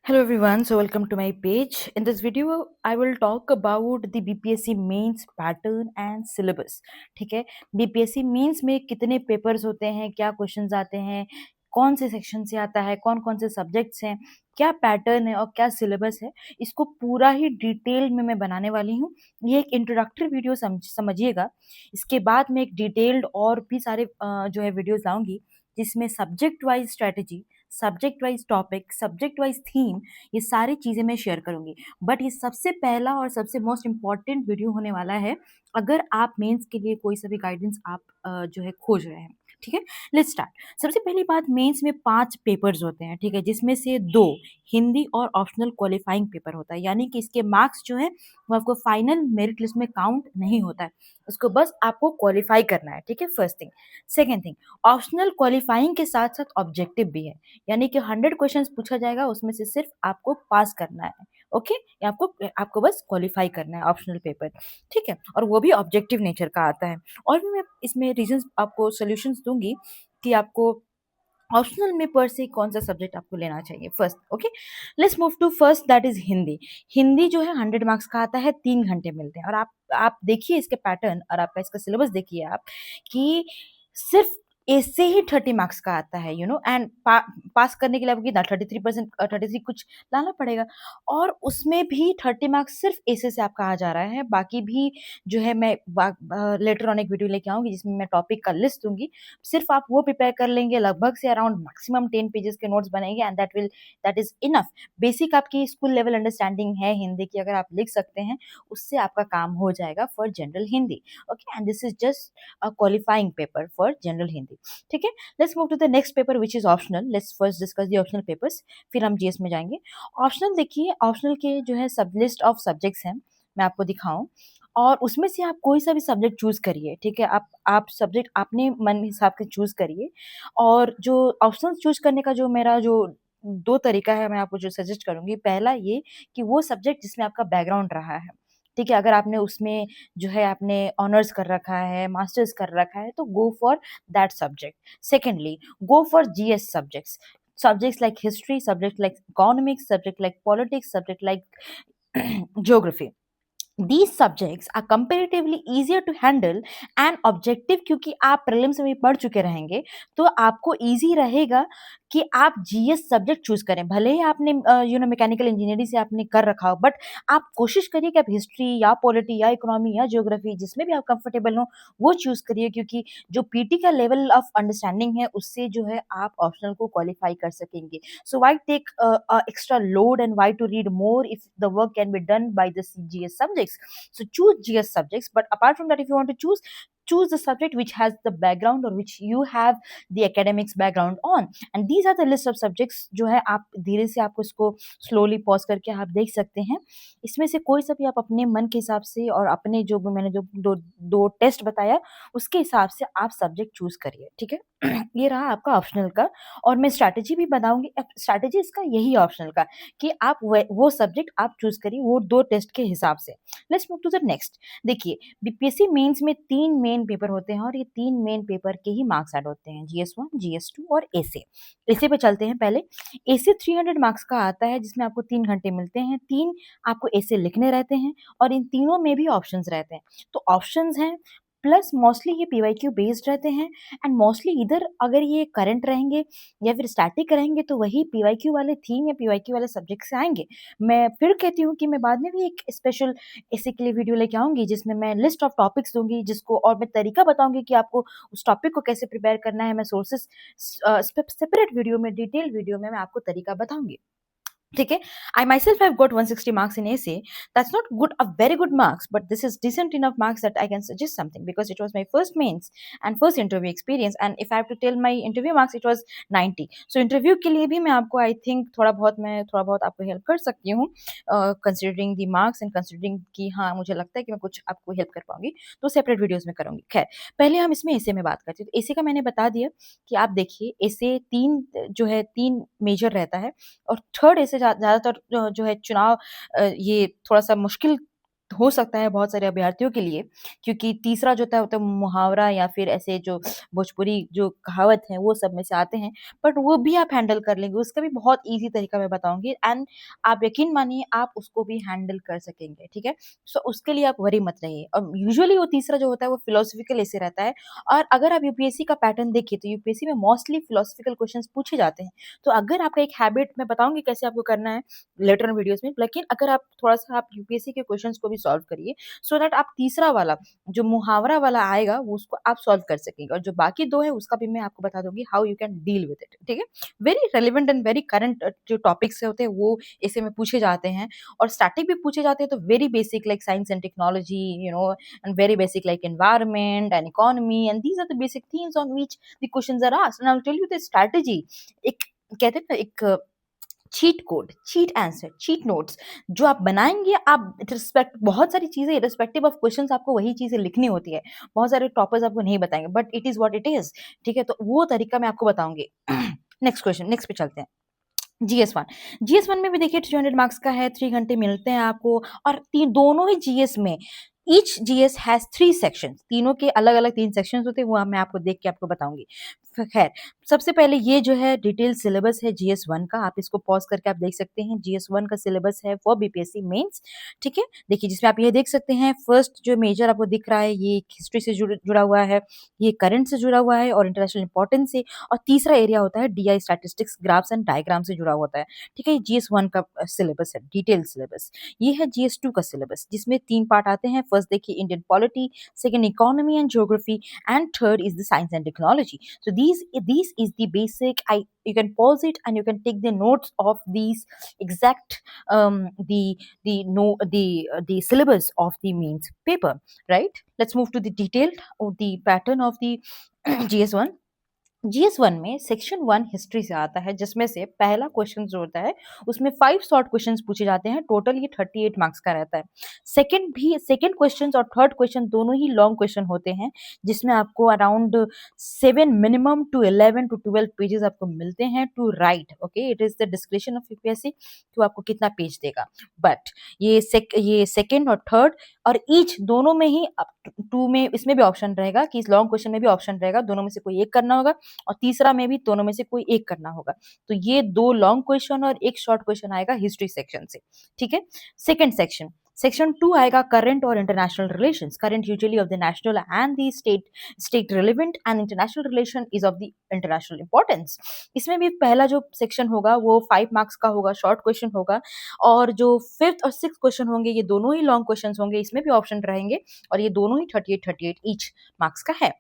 Hello everyone, so welcome to my page. In this video, I will talk about the BPSC mains pattern and syllabus. ठीक है, BPSC mains में कितने papers होते हैं, क्या questions आते हैं, कौन से सेक्शन से आता है, कौन कौन से सब्जेक्ट्स हैं, क्या पैटर्न है और क्या सिलेबस है, इसको पूरा ही डिटेल में मैं बनाने वाली हूँ. ये एक इंट्रोडक्टरी वीडियो समझिएगा. इसके बाद मैं एक डिटेल्ड और भी सारे जो है वीडियोस लाऊंगी जिसमें subject wise strategy, subject wise topic, subject wise theme, ये सारी चीज़ें मैं शेयर करूँगी. बट ये सबसे पहला और सबसे मोस्ट इम्पॉर्टेंट वीडियो होने वाला है अगर आप मेंस के लिए कोई सा भी गाइडेंस आप जो है खोज रहे हैं. ठीक है, लेट्स स्टार्ट. सबसे पहली बात, मेंस में 5 पेपर्स होते हैं. ठीक है, जिसमें से 2 हिंदी और ऑप्शनल क्वालिफाइंग पेपर होता है, यानी कि इसके मार्क्स जो है वो आपको फाइनल मेरिट लिस्ट में काउंट नहीं होता है. उसको बस आपको क्वालिफाई करना है. ठीक है, first thing. Second thing, optional qualifying के साथ साथ ऑब्जेक्टिव भी है, यानी कि 100 क्वेश्चंस पूछा जाएगा, उसमें से सिर्फ आपको पास करना है. ओके, या आपको आपको बस क्वालिफाई करना है ऑप्शनल पेपर. ठीक है, और वो भी ऑब्जेक्टिव नेचर का आता है. और भी मैं इसमें रीजंस आपको सॉल्यूशंस दूंगी कि आपको ऑप्शनल में पर से कौन सा सब्जेक्ट आपको लेना चाहिए. First, okay, let's move to first, that is Hindi. Hindi जो है 100 मार्क्स का आता है, 3 घंटे मिलते हैं. और आप देखिए इसके पैटर्न और आपका इसका सिलेबस देखिए आप कि सिर्फ इससे ही 30 मार्क्स का आता है, एंड पास करने के लिए आपको कितना 33%, 33 कुछ लाना पड़ेगा. और उसमें भी 30 मार्क्स सिर्फ ऐसे से आपका आ जा रहा है. बाकी भी जो है मैं लेटर ऑन एक वीडियो लेके आऊंगी जिसमें मैं टॉपिक का लिस्ट दूंगी. सिर्फ आप वो प्रिपेयर कर लेंगे, लगभग से अराउंड मैक्सिमम 10 पेजेस के नोट्स बनेंगे, and that is enough. Basic आपकी स्कूल लेवल अंडरस्टैंडिंग है हिंदी की, अगर आप लिख सकते हैं उससे आपका काम हो जाएगा for general Hindi. Okay, and this is just a qualifying paper for general Hindi. ठीक है, let's move to the next paper which is optional. Let's first discuss the optional papers, फिर हम जीएस में जाएंगे. ऑप्शनल देखिए, ऑप्शनल के जो है सब लिस्ट ऑफ सब्जेक्ट्स हैं, मैं आपको दिखाऊं. और उसमें से आप कोई सा भी सब्जेक्ट चूज करिए. ठीक है, आप सब्जेक्ट अपने मन हिसाब से चूज करिए. और जो ऑप्शनल चूज करने का जो मेरा जो दो तरीका है, मैं आपको जो सजेस्ट करूंगी, पहला ये कि वो सब्जेक्ट जिसमें आपका बैकग्राउंड रहा है. ठीक है, अगर आपने उसमें जो है आपने ऑनर्स कर रखा है, मास्टर्स कर रखा है, तो go for that subject. Secondly, go for GS subjects. Subjects like history, subject like economics, subject like politics, subject like geography. These subjects are comparatively easier to handle and objective, क्योंकि आप prelims में भी पढ़ चुके रहेंगे, तो आपको easy रहेगा कि आप जीएस सब्जेक्ट चूज करें. भले ही आपने मैकेनिकल इंजीनियरिंग से आपने कर रखा हो, बट आप कोशिश करिए कि आप हिस्ट्री या पॉलिटी या इकोनॉमी या ज्योग्राफी, जिसमें भी आप कंफर्टेबल हो वो चूज करिए, क्योंकि जो पीटी का लेवल ऑफ अंडरस्टैंडिंग है उससे जो है आप ऑप्शनल को क्वालिफाई कर सकेंगे. So why take extra load and why to read more if the work can be done by the GS subjects. So choose GS subjects, but apart from that, if you want to choose the subject which has the background or which you have the academics background on. And these are the list of subjects जो है आप धीरे से आपको इसको slowly pause करके आप देख सकते हैं. इसमें से कोई सा भी आप अपने मन के हिसाब से और अपने जो मैंने जो दो टेस्ट बताया उसके हिसाब से आप सब्जेक्ट चूज करिए. ठीक है, ये रहा आपका ऑप्शनल का. और मैं स्ट्रैटेजी भी बताऊंगी. स्ट्रैटेजी इसका यही ऑप्शनल का कि आप वो सब्जेक्ट आप चूज करिए वो 2 टेस्ट के हिसाब से. Let's move to the next. देखिए, बीपीएससी मेंस में 3 मेन पेपर होते हैं और ये 3 मेन पेपर के ही मार्क्स ऐड होते हैं, जीएस 1, जीएस 2 और एसे. एसे पे चलते हैं पहले. एसे 300 मार्क्स का आता है, जिसमें आपको 3 घंटे मिलते हैं. 3 आपको एसे लिखने रहते हैं और इन तीनों में भी ऑप्शंस रहते हैं. तो ऑप्शंस हैं, प्लस मोस्टली ये पीवाईक्यू बेस्ड रहते हैं. एंड मोस्टली इधर अगर ये करंट रहेंगे या फिर स्टैटिक रहेंगे तो वही पीवाईक्यू वाले थीम या पीवाईक्यू वाले सब्जेक्ट से आएंगे. मैं फिर कहती हूँ कि मैं बाद में भी एक स्पेशल ऐसे के लिए वीडियो लेके आऊंगी जिसमें मैं लिस्ट ऑफ टॉपिक्स दूंगी, जिसको और मैं तरीका बताऊंगी कि आपको उस टॉपिक को कैसे प्रिपेयर करना है. मैं सोर्सेस सेपरेट वीडियो में, डिटेल वीडियो में मैं आपको तरीका बताऊंगी. ठीक है, I myself have got 160 marks in essay. That's not good a very good marks, but this is decent enough marks that I can suggest something, because it was my first mains and first interview experience. And if I have to tell my interview marks, it was 90. So interview के लिए भी मैं आपको I think थोड़ा बहुत आपको help कर सकती हूँ, considering the marks and considering कि हाँ मुझे लगता है कि मैं कुछ आपको हेल्प कर पाऊंगी, तो सेपरेट वीडियोज में करूंगी. खैर, पहले हम इसमें एसे में बात करते हैं. तो एसे का मैंने बता दिया कि आप देखिए, एसे 3 मेजर रहता है. और थर्ड ऐसे ज़्यादातर जो है चुनाव, ये थोड़ा-सा मुश्किल हो सकता है बहुत सारे अभ्यर्थियों के लिए, क्योंकि तीसरा जो होता है मुहावरा या फिर ऐसे जो भोजपुरी जो कहावत है वो सब में से आते हैं, बट वो भी आप हैंडल कर लेंगे। उसका भी बहुत ईज़ी तरीका मैं बताऊँगी एंड आप यकीन मानिए आप उसको भी हैंडल कर सकेंगे, ठीक है? सो उसके लिए आप वरी मत रहिए। यूजुअली वो तीसरा जो होता है वो फिलोसॉफिकल ऐसे रहता है, और अगर आप यूपीएससी का पैटर्न देखिए तो यूपीएससी में मोस्टली फिलोसॉफिकल क्वेश्चंस पूछे जाते हैं। तो अगर आपका एक हैबिट, मैं बताऊँगी कैसे आपको करना है लेटर इन वीडियोज़ में, लेकिन अगर आप थोड़ा-सा आप यूपीएससी के क्वेश्चंस को भी सॉल्व करिए, सो दैट आप तीसरा वाला जो मुहावरा वाला आएगा वो उसको आप सॉल्व कर सकेंगे, और जो बाकी 2 है उसका भी मैं आपको बता दूँगी how you can deal with it, ठीक है? Very relevant and very current जो टॉपिक्स होते हैं वो ऐसे में पूछे जाते हैं, और स्टैटिक भी पूछे जाते हैं, तो very basic like science and technology, you know, and very basic like environment and economy, and these are the basic themes on which the questions are asked, and I will tell you the strategy. एक कहते हैं ना, एक cheat code, cheat answer, cheat notes जो आप बनाएँगे, आप respect बहुत सारी चीज़ें इर्रिस्पेक्टिव ऑफ क्वेश्चन्स आपको वही चीज़ें लिखनी होती है। बहुत सारे टॉपर्स आपको नहीं बताएँगे, but it is what it is, ठीक है? तो वो तरीका मैं आपको बताऊँगी। नेक्स्ट क्वेश्चन, नेक्स्ट पे चलते हैं। जीएस 1, जीएस 1 में भी देखिए 300 मार्क्स का है, 3 घंटे मिलते हैं आपको, और ती दोनों ही जीएस में ईच जीएस हैज़ 3 सेक्शंस, तीनों के अलग-अलग 3 सेक्शंस होते हैं, वो मैं आपको देख के आपको बताऊँगी। खैर, सबसे पहले ये जो है डिटेल सिलेबस है जीएस 1 का, आप इसको पॉज़ करके आप देख सकते हैं। जीएस 1 का सिलेबस है फॉर बीपीएससी मेंस, ठीक है? देखिए जिसमें आप ये देख सकते हैं, फर्स्ट जो मेजर आपको दिख रहा है ये हिस्ट्री से जुड़ा हुआ है, ये करंट से जुड़ा हुआ है और इंटरनेशनल इम्पोर्टेंस से, और तीसरा एरिया होता है DI statistics, graphs and diagram से जुड़ा होता है, ठीक है? ये जीएस 1 का सिलेबस है, डिटेल सिलेबस। ये है जीएस 2 का सिलेबस, जिसमें 3 पार्ट आते हैं। फर्स्ट देखिए Indian polity, second economy and geography, and third is the science and technology. So these is the basic. You can pause it and you can take the notes of these exact um, the no the syllabus of the mains paper. Right? Let's move to the detailed of the pattern of the GS1. GS 1 में section 1 history से आता है, जिसमें से पहला question जो होता है उसमें 5 शॉर्ट क्वेश्चंस पूछे जाते हैं। टोटल ये 38 मार्क्स का रहता है। सेकंड क्वेश्चन और थर्ड क्वेश्चन दोनों ही लॉन्ग क्वेश्चन होते हैं, जिसमें आपको around 7 minimum to 11 to 12 pages आपको मिलते हैं to write. Okay, it is the description of UPSC कि वो आपको कितना पेज देगा। बट ये सेकंड और थर्ड और ईच दोनों में ही 2 में इसमें भी ऑप्शन रहेगा कि इस लॉन्ग क्वेश्चन में भी ऑप्शन रहेगा, दोनों में से कोई एक करना होगा, और तीसरा में भी दोनों में से कोई एक करना होगा। तो ये 2 लॉन्ग क्वेश्चन और 1 शॉर्ट क्वेश्चन आएगा हिस्ट्री सेक्शन से, ठीक है? सेकंड सेक्शन 2 आएगा करंट और international relations. Current usually of the national and the state relevant, and international relation is of the international importance. इसमें भी पहला जो सेक्शन होगा वो 5 मार्क्स का होगा, शॉर्ट क्वेश्चन होगा, और जो 5th और 6th क्वेश्चन होंगे ये दोनों ही लॉन्ग क्वेश्चंस होंगे, इसमें भी ऑप्शन रहेंगे, और ये दोनों ही 38 ईच मार्क्स का है।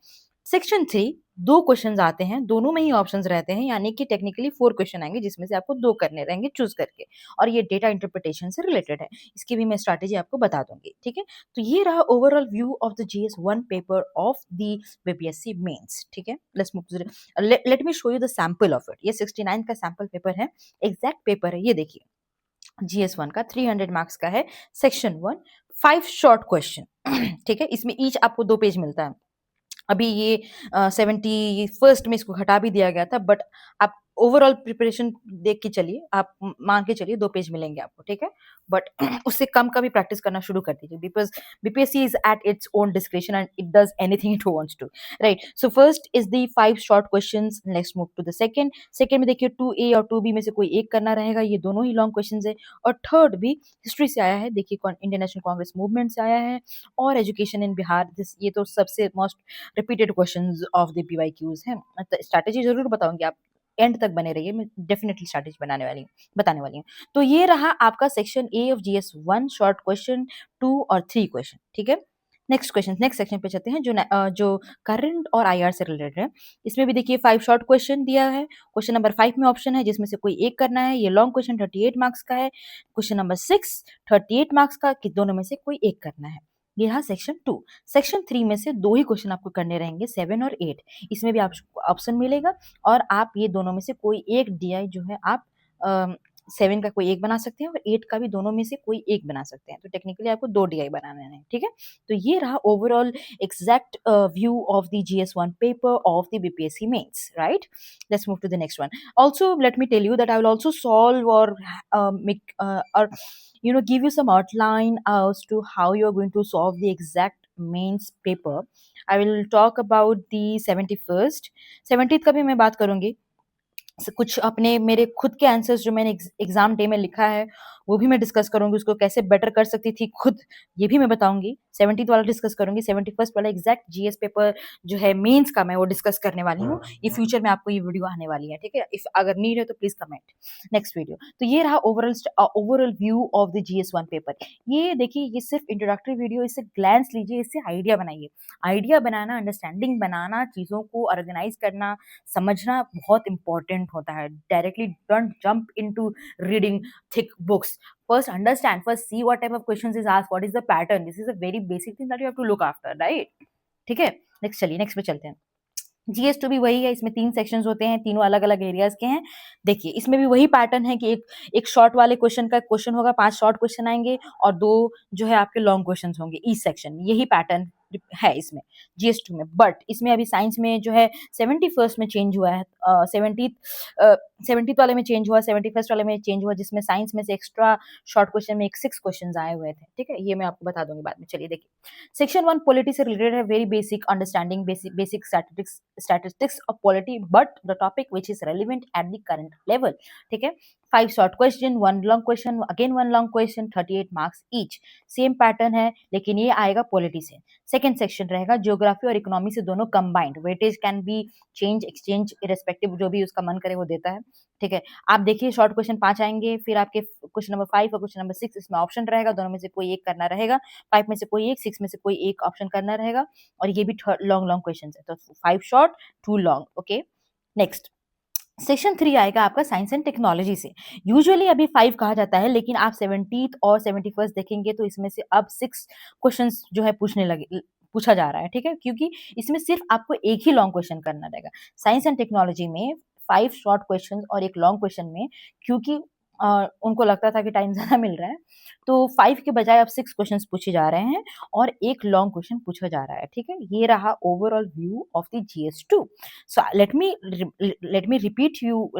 सेक्शन 3 2 क्वेश्चंस आते हैं, दोनों में ही ऑप्शंस रहते हैं, यानी कि टेक्निकली 4 क्वेश्चन आएंगे, जिसमें से आपको 2 करने रहेंगे चूज करके, और ये डेटा इंटरप्रिटेशन से रिलेटेड है। इसकी भी मैं स्ट्रैटेजी आपको बता दूंगी, ठीक है? तो ये रहा overall view of the GS 1 paper of the BPSC mains, ठीक है? Let's move to let me show you the sample of it. ये 69 का सैंपल पेपर है, एग्जैक्ट पेपर है, ये देखिए। जीएस 1 का 300 मार्क्स का है, सेक्शन 1 5 शॉर्ट क्वेश्चन ठीक है? इसमें ईच आपको 2 पेज मिलता है। अभी ये 71st में इसको घटा भी दिया गया था, बट आप ओवरऑल प्रिपरेशन देख के चलिए, आप मान के चलिए 2 पेज मिलेंगे आपको, ठीक है? बट उससे कम का भी प्रैक्टिस करना शुरू कर दीजिए, because BPSC is at its own description and it does anything it wants to, right? So first is the 5 short questions, let's move to the second. Second में देखिए 2A और 2B में से कोई एक करना रहेगा, ये दोनों ही लॉन्ग क्वेश्चंस है, और थर्ड भी हिस्ट्री से आया है, देखिए इंडियन नेशनल कांग्रेस मूवमेंट से आया है, और एजुकेशन इन बिहार, दिस ये तो सबसे most repeated questions of the PYQs हैं। तो स्ट्रैटेजी जरूर बताऊंगी, आप एंड तक बने रहिए, मैं डेफिनेटली स्ट्रैटेजी बताने वाली हूँ। तो ये रहा आपका section A of GS 1 short question 2 और 3 क्वेश्चन, ठीक है? नेक्स्ट सेक्शन पे चलते हैं, जो करंट और आईआर से रिलेटेड है। इसमें भी देखिए 5 शॉर्ट क्वेश्चन दिया है। क्वेश्चन नंबर 5 में ऑप्शन है जिसमें से कोई एक करना है, ये लॉन्ग क्वेश्चन 38 मार्क्स का है। क्वेश्चन नंबर 6 38 मार्क्स का, कि दोनों में से कोई एक करना है। ये रहा सेक्शन 2। सेक्शन 3 में से 2 ही क्वेश्चन आपको करने रहेंगे, 7 और 8। इसमें भी आपको ऑप्शन मिलेगा, और आप ये दोनों में से कोई एक डीआई जो है आप 7 का कोई एक बना सकते हैं और 8 का भी, दोनों में से कोई एक बना सकते हैं। तो टेक्निकली आपको 2 डीआई बनाने हैं, ठीक है? तो ये रहा overall exact view of the GS1 paper of the BPSC mains, right? Let's move to the next one. Also, let me tell you that I will also solve or make or give you some outline as to how you are going to solve the exact mains paper. I will talk about the 71st 70th का भी मैं बात करूंगी। कुछ अपने मेरे खुद के आंसर्स जो मैंने एग्जाम डे में लिखा है वो भी मैं डिस्कस करूंगी, उसको कैसे बेटर कर सकती थी खुद, ये भी मैं बताऊंगी। 70th वाला डिस्कस करूंगी, 71st वाला एग्जैक्ट जीएस पेपर जो है मेंस का, मैं वो डिस्कस करने वाली हूँ। ये फ्यूचर में आपको ये वीडियो आने वाली है, ठीक है? इफ अगर नीड है तो प्लीज कमेंट नेक्स्ट वीडियो। तो ये रहा overall view of the GS1 paper. ये देखिए, ये सिर्फ इंट्रोडक्टरी वीडियो, इससे ग्लैंस लीजिए, इससे आइडिया बनाइए। आइडिया बनाना, अंडरस्टैंडिंग बनाना, चीजों को ऑर्गेनाइज करना, समझना बहुत इंपॉर्टेंट होता है। Directly don't jump into reading thick books. First understand, first see what type of questions is asked, what is the pattern. This is a very basic thing that you have to look after, right? ठीक है? Next चलिए, next पे चलते हैं। GS2 भी वही है, इसमें 3 सेक्शंस होते हैं, तीनों अलग अलग एरियाज के हैं। देखिए, इसमें भी वही पैटर्न है कि एक शॉर्ट वाले क्वेश्चन का क्वेश्चन होगा, 5 शॉर्ट क्वेश्चन आएंगे और 2 जो है आपके लॉन्ग क्वेश्चन होंगे ईच सेक्शन में। यही पैटर्न है इसमें GS2 में। बट इसमें अभी साइंस में जो है 71st में चेंज हुआ है, 70th वाले में चेंज हुआ, 71st वाले में चेंज हुआ, जिसमें साइंस में से एक्स्ट्रा शॉर्ट क्वेश्चन में 6 क्वेश्चन आए हुए थे, ठीक है? ये मैं आपको बता दूंगी बाद में। चलिए देखिए, सेक्शन 1 पॉलिटी से रिलेटेड है, very basic understanding, basic statistics of polity, but the topic which is relevant at the current level, ठीक है? 5 short question, 1 long question, again 1 long question, 38 marks each। Same pattern है, लेकिन ये आएगा polity से। Second section रहेगा geography और economy से दोनों combined. Weightage can be change exchange irrespective, जो भी उसका मन करे वो देता है, ठीक है? आप देखिए, शॉर्ट क्वेश्चन 5 आएंगे, फिर आपके क्वेश्चन नंबर 5 और क्वेश्चन नंबर 6, इसमें ऑप्शन रहेगा, दोनों में से कोई एक करना रहेगा। 5 में से कोई एक, 6 में से कोई एक ऑप्शन करना रहेगा, और ये भी लॉन्ग क्वेश्चन है। तो 5 short 2 long, okay? Next section 3 आएगा आपका साइंस एंड टेक्नोलॉजी से। यूजुअली अभी 5 कहा जाता है, लेकिन आप 70th और 71st देखेंगे तो इसमें से अब 6 क्वेश्चंस जो है पूछा जा रहा है, ठीक है? क्योंकि इसमें सिर्फ आपको एक ही लॉन्ग क्वेश्चन करना रहेगा। साइंस एंड टेक्नोलॉजी में 5 शॉर्ट क्वेश्चन और एक लॉन्ग क्वेश्चन में, क्योंकि उनको लगता था कि टाइम ज्यादा मिल रहा है, तो 5 के बजाय अब 6 क्वेश्चंस पूछे जा रहे हैं और एक लॉन्ग क्वेश्चन पूछा जा रहा है, ठीक है? ये रहा overall view of the GS2। So let me repeat you,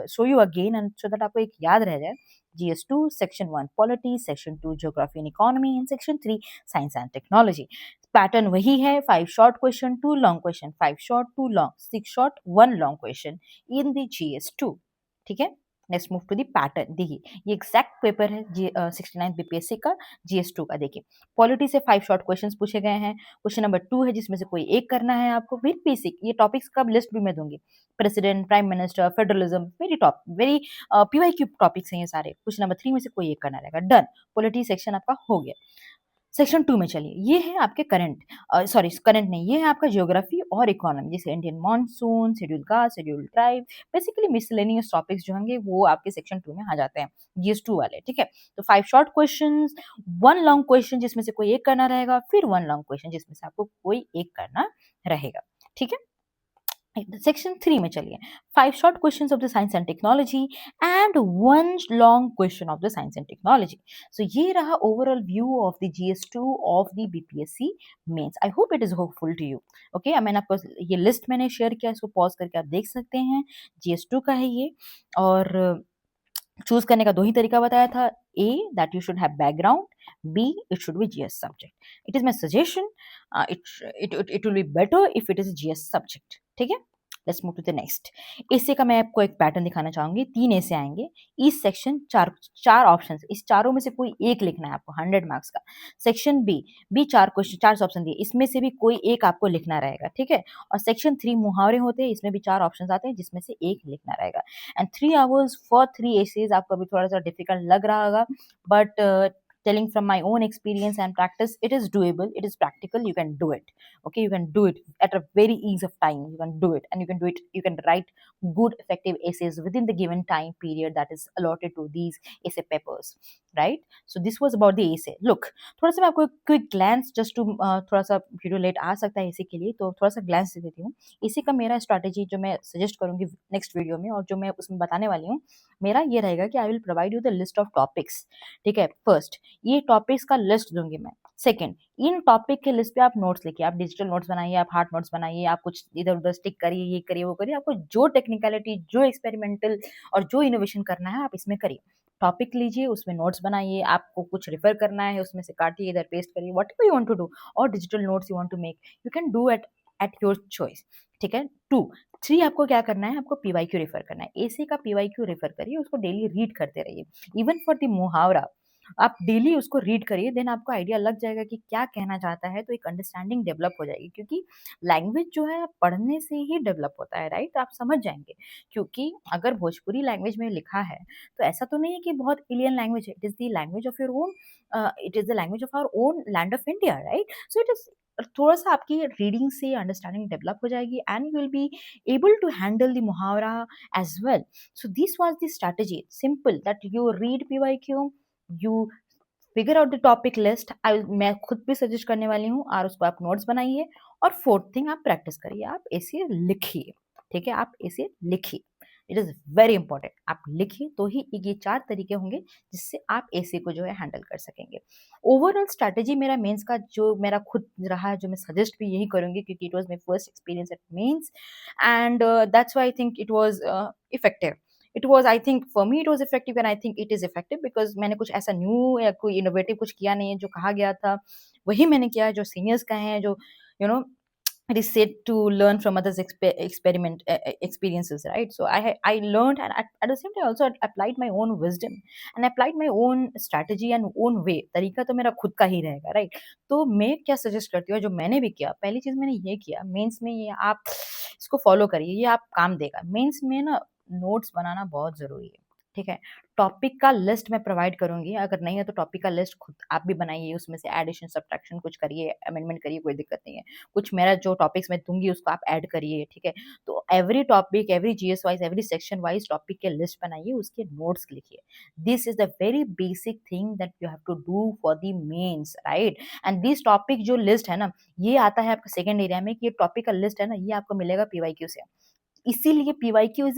show you again, and so that आपको एक याद रह जाए। GS2 section 1 polity, section 2 geography and economy, and section 3 science and technology. Pattern वही है, 5 short question, 2 long question, 5 short 2 long, 6 short 1 long question in the GS2, ठीक है? Next move to the pattern. देखिए, ये एग्जैक्ट पेपर है 69 BPSC का GS2 का। देखिए, पॉलिटी से 5 शॉर्ट क्वेश्चंस पूछे गए हैं। क्वेश्चन नंबर 2 है, जिसमें से कोई एक करना है आपको। वेरी बेसिक, ये टॉपिक्स का लिस्ट भी मैं दूंगी। President, prime minister, federalism, very PYQ topics हैं ये सारे। क्वेश्चन नंबर 3 में से कोई एक करना रहेगा। डन, पॉलिटी सेक्शन आपका हो गया। सेक्शन 2 में चलिए, ये है आपके करंट नहीं, ये है आपका ज्योग्राफी और इकोनॉमी, जैसे Indian monsoon, schedule caste, schedule tribe, basically miscellaneous topics जो होंगे वो आपके सेक्शन 2 में आ जाते हैं, GS2 वाले, ठीक है? तो 5 शॉर्ट क्वेश्चंस, 1 लॉन्ग क्वेश्चन जिसमें से कोई एक करना रहेगा, फिर 1 लॉन्ग क्वेश्चन जिसमें से आपको कोई एक करना रहेगा, ठीक है? सेक्शन 3 में चलिए, 5 short questions of the science and technology एंड 1 long question of the science and technology. So ये रहा overall view of the GS2 of the BPSC mains. I hope it is hopeful to you, okay? मैंने आपको ये list मैंने share किया, इसको pause करके आप देख सकते हैं। GS2 का है ये, और चूज करने का 2 ही तरीका बताया था। A, that you should have background, B, it should be GS subject. It is my suggestion. It will be better if it is a GS subject. ठीक है? Let's move to the next. ऐसे का मैं आपको एक pattern दिखाना चाहूंगी। 3 ऐसे आएंगे, ईच सेक्शन 4 ऑप्शंस, इस चारों में से कोई एक लिखना है आपको, 100 मार्क्स का। सेक्शन बी 4 क्वेश्चन, 4 ऑप्शन दिए, इसमें से भी कोई एक आपको लिखना रहेगा, ठीक है? और सेक्शन 3 मुहावरे होते हैं, इसमें भी 4 ऑप्शन आते हैं, जिसमें से एक लिखना रहेगा। And 3 hours for 3 essays. आपको अभी थोड़ा सा डिफिकल्ट लग रहा होगा, but telling from my own experience and practice, it is doable, it is practical, you can do it, okay? You can do it at a very ease of time, you can do it, and you can write good effective essays within the given time period that is allotted to these essay papers, right? So this was about the essay. Look, थोड़ा सा मैं आपको quick glans, just to थोड़ा सा video late आ सकता है इसी के लिए, तो थोड़ा सा ग्लैंस दे देती हूँ। इसी का मेरा स्ट्रैटेजी जो मैं सजेस्ट करूंगी नेक्स्ट वीडियो में, और जो मैं उसमें बताने वाली हूँ, मेरा ये रहेगा कि I will provide you the list of topics, ठीक है। फर्स्ट ये टॉपिक्स का लिस्ट दूंगी मैं। सेकंड, इन टॉपिक के लिस्ट पे आप नोट्स लिखिए, आप डिजिटल नोट्स बनाइए, आप हार्ड नोट्स बनाइए, आप कुछ इधर-उधर स्टिक करिए, ये करिए, वो करिए, आपको जो टेक्निकलिटी, जो एक्सपेरिमेंटल और जो इनोवेशन करना है आप इसमें करिए। टॉपिक लीजिए, उसमें नोट्स बनाइए, आपको कुछ रेफर करना है उसमें से काटिए, इधर पेस्ट करिए, whatever you want to do, और digital notes you want to make, you can do at at your choice, ठीक है। 2 3 आपको क्या करना है, आपको पीवाईक्यू रेफर करना है। एसे का पीवाईक्यू रेफर करिए, उसको डेली रीड करते रहिए। इवन फॉर द मुहावरा आप डेली उसको रीड करिए, देन आपको आइडिया लग जाएगा कि क्या कहना चाहता है, तो एक अंडरस्टैंडिंग डेवलप हो जाएगी, क्योंकि लैंग्वेज जो है पढ़ने से ही डेवलप होता है, राइट? आप समझ जाएंगे, क्योंकि अगर भोजपुरी लैंग्वेज में लिखा है तो ऐसा तो नहीं है कि बहुत एलियन लैंग्वेज है, it is the language of your own, it is the language of our own land of India, right? So it is थोड़ा सा आपकी रीडिंग से अंडरस्टैंडिंग डेवलप हो जाएगी, and you will be able to handle the muhavara as well. So this was the strategy, simple, that you read PYQ, you figure out the topic list, मैं खुद भी suggest करने वाली हूँ, और उसको आप नोट्स बनाइए, और फोर्थ थिंग आप प्रैक्टिस करिए, आप ऐसे लिखिए, ठीक है, आप ऐसे लिखिए, इट इज वेरी इंपॉर्टेंट, आप लिखिए तो ही ये 4 तरीके होंगे जिससे आप ऐसे को जो है हैंडल कर सकेंगे। ओवरऑल स्ट्रैटेजी मेरा मेंस का जो मेरा खुद रहा है, जो मैं सजेस्ट भी यही करूंगी, क्योंकि it was my first experience at mains, and that's why I think it was effective. It was, I think for me it was effective, and I think it is effective, because मैंने कुछ ऐसा new या कोई innovative कुछ किया नहीं है, जो कहा गया था वही मैंने किया, जो सीनियर्स कहे हैं, जो you know it is said to learn from others experiment experiences, right? So I learned, and at the same time also applied my own wisdom and applied my own strategy and own way, तरीका तो मेरा खुद का ही रहेगा, right? तो मैं क्या suggest करती हूँ, जो मैंने भी किया, पहली चीज मैंने ये किया मेंस में, ये आप इसको फॉलो करिए, ये आप काम देगा। मेंस में ना नोट्स बनाना बहुत जरूरी है, ठीक है। टॉपिक का लिस्ट मैं प्रोवाइड करूंगी, अगर नहीं है तो टॉपिक का लिस्ट खुद आप भी बनाइए, उसमें से एडिशन सब्ट्रैक्शन कुछ करिए, अमेंडमेंट करिए, कोई दिक्कत नहीं है। कुछ मेरा जो टॉपिक्स मैं दूंगी उसको आप ऐड करिए, ठीक है। तो every topic, every GS wise, every section wise topic के लिस्ट बनाइए, उसके नोट्स लिखिए। This is the very basic thing that you have to do for the mains, right? And this topic जो लिस्ट है ना, ये आता है आपका सेकंड एरिया में, कि ये टॉपिक का लिस्ट है ना, ये आपको मिलेगा पीवाईक्यू से। इसीलिए PYQ is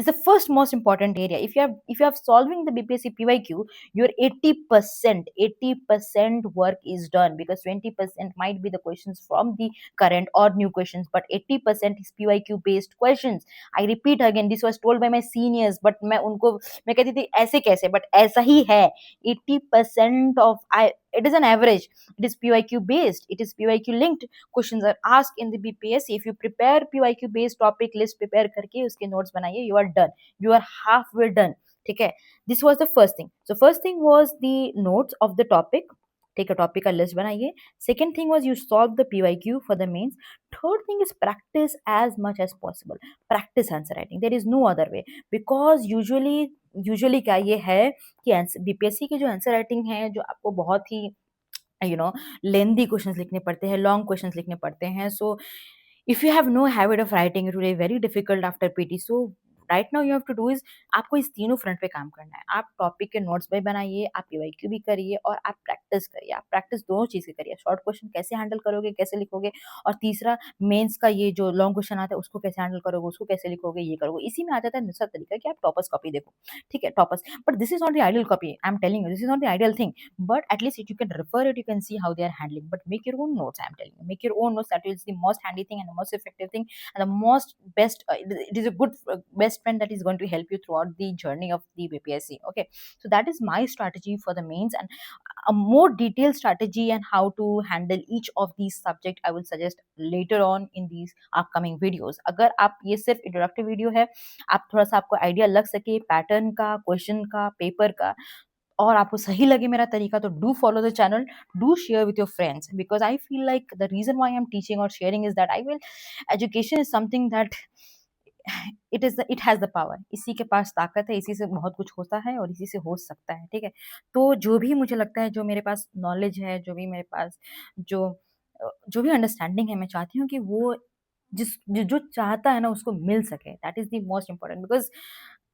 the first most important area. If you are solving the BPSC PYQ, your 80% work is done, because 20% might be the questions from the current or new questions, but 80% is PYQ based questions. I repeat again, this was told by my seniors, but मैं कहती थी ऐसे कैसे, but ऐसा ही है। 80% of I it is an average. It is PYQ based. It is PYQ linked. Questions are asked in the BPSC. If you prepare PYQ based topic list, prepare करके उसके notes बनाइए, you are done. You are halfway done. ठीक है? This was the first thing. So first thing was the notes of the topic. Take a topic, a list बनाइए. Second thing was you solve the PYQ for the mains. Third thing is practice as much as possible. Practice answer writing. There is no other way, because usually क्या ये है कि BPSC की जो answer writing है, जो आपको बहुत ही लेंदी क्वेश्चंस लिखने पड़ते हैं, लॉन्ग क्वेश्चंस लिखने पड़ते हैं। So if you have no habit of writing, it will be very difficult after PT. So right now you have to do is, आपको इस तीनों फ्रंट पे काम करना है। आप टॉपिक के नोट्स भी बनाइए, आप पीवाईक्यू भी करिए, और आप प्रैक्टिस करिए। आप प्रैक्टिस दोनों चीज़ की करिए, शॉर्ट क्वेश्चन कैसे हैंडल करोगे, कैसे लिखोगे, और तीसरा मेंस का ये जो लॉन्ग क्वेश्चन आता है उसको कैसे हैंडल करोगे, उसको कैसे लिखोगे, ये करोगे। इसी में आ जाता है दूसरा तरीका कि आप टॉपर्स कॉपी देखो, ठीक है, toppers. But this is not the ideal copy, I am telling you, this is not the ideal thing, but at least you can refer it, you can see how they are handling, but make your own notes, I'm telling you, make your own notes. That is the most handy thing and the most effective thing, and the most best it is a good best friend that is going to help you throughout the journey of the BPSC. Okay, so that is my strategy for the mains, and a more detailed strategy and how to handle each of these subject I will suggest later on in these upcoming videos. अगर आप ये सिर्फ introductive video है, आप थोड़ा सा आपको idea लग सके पैटर्न का, क्वेश्चन का, पेपर का, और आपको सही लगे मेरा तरीका, तो do follow the channel, do share with your friends, because I feel like the reason why I am teaching और sharing is that I will education is something that it has the power. इसी के पास ताकत है, इसी से बहुत कुछ होता है और इसी से हो सकता है, ठीक है। तो जो भी मुझे लगता है, जो मेरे पास नॉलेज है, जो भी मेरे पास जो जो भी अंडरस्टैंडिंग है, मैं चाहती हूँ कि वो जो चाहता है ना उसको मिल सके। That is the most important, because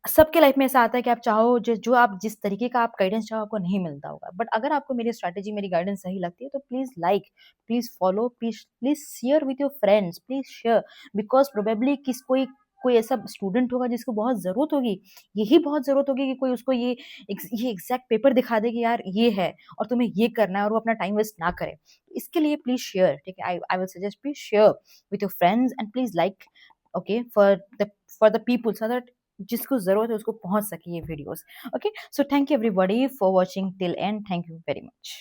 सबके लाइफ में ऐसा आता है कि आप चाहो जो आप जिस तरीके का आप गाइडेंस चाहो आपको नहीं मिलता होगा, बट अगर आपको मेरी स्ट्रैटेजी, मेरी गाइडेंस सही लगती है, तो please like, please follow, please please share with your friends, please share, because probably किस कोई कोई ऐसा स्टूडेंट होगा जिसको बहुत ज़रूरत होगी, यही बहुत ज़रूरत होगी कि कोई उसको ये एग्ज़ैक्ट पेपर दिखा दे कि यार ये है और तुम्हें ये करना है और वो अपना टाइम वेस्ट ना करे। इसके लिए प्लीज़ शेयर, ठीक है? I will suggest please share with your friends and please like, okay, for the people so that जिसको ज़रूरत है उसको पहुँच सके ये videos. Okay, so thank you everybody for watching till and, thank you very much.